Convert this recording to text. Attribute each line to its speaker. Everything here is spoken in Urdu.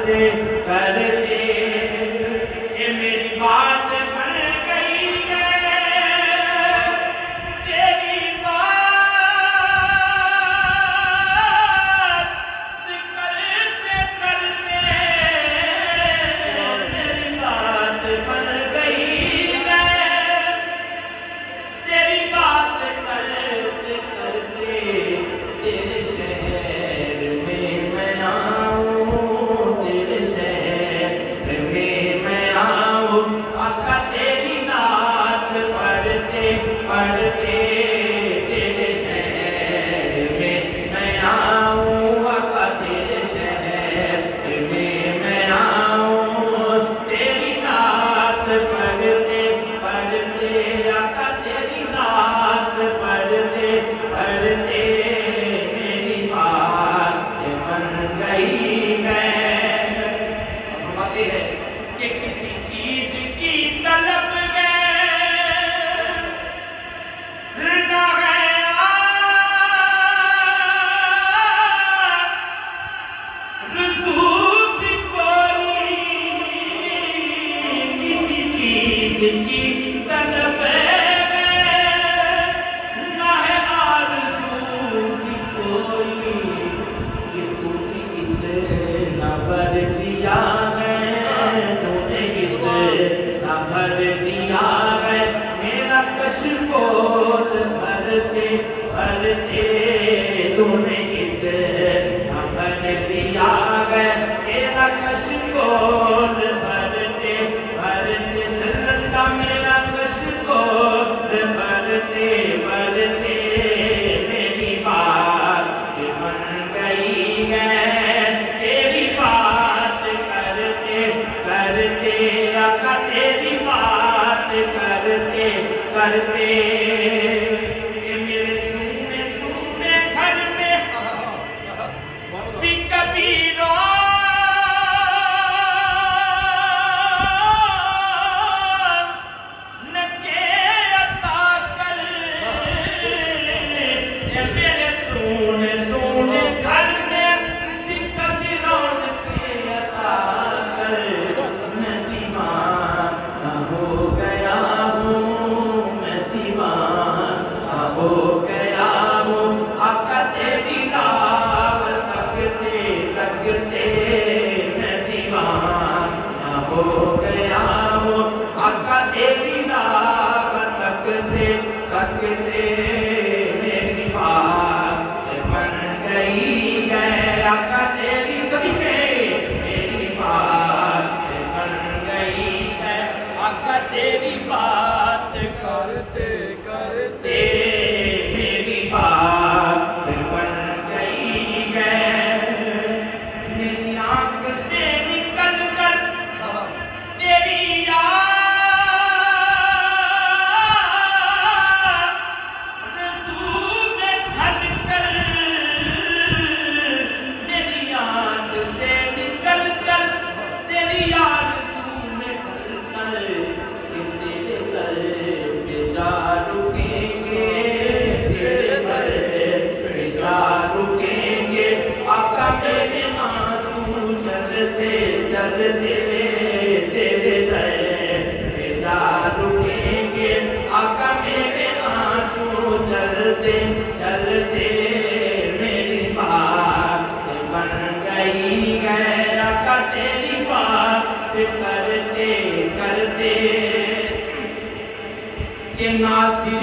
Speaker 1: کرتے کرتے یہ میری بات بن گئی ہے تیری بات کرتے کرتے میری بات بن گئی ہے تیری بات کرتے کرتے تیرے شہر میں میں آؤں تیرے شہر میں میں آؤں آقا تیری نعت پڑھتے پڑھتے تیرے شہر میں میں آؤں آقا تیرے شہر میں میں آؤں تیری نعت پڑھتے پڑھتے آقا تیری نعت پڑھتے پڑھتے میری بات بن گئی ہے فرماتے ہیں کہ کسی چیز کی طلب ہے نہ ہے آرزو بھی کوئی کسی چیز کی طلب ہے نہ ہے آرزو بھی کوئی کہ تو نے اتنا بھر دیا ہے تو نے اتنا بھر دیا ہے میرا کشکول بھرتے بھرتے تو نے اتنا بھر دیا ہے میرا کشکول بھرتے بھرتے صلی اللہ میرا کشکول بھرتے بھرتے میری بات بن گئی ہے تیری بات کرتے کرتے آقا تیری بات کرتے کرتے یہ میرے سونے سونے گھر میں بھی کبھی رونق عطا کر یہ میرے سونے سونے گھر میں بھی کبھی رونق عطا کر میں دیوانہ ہو گیا ہوں میں دیوانہ ہو گیا ہوں آقا تیری راہ تکتے تکتے میں دیوانہ ہو گیا ہوں آقا تیری راہ تکتے تکتے میری بات بن گئی ہے آقا تیری کبھی میری بات بن گئی ہے آقا تیری بات کرتے کرتے میری بات بن گئی ہے میری آنکھ سے نکل کر تیری آرزو میں ڈھل کر میری آنکھ سے نکل کر تیری آرزو میں ڈھل کر کہ تیرے در پہ جا رکیں گے تیرے در پہ جا رکیں گے آقا تیرے آنسو چلتے چلتے تیرے در پہ جا رکیں گے آقا میرے آنسو چلتے چلتے میری بات بن گئی ہے آقا تیری بات کرتے کرتے کہ ناصر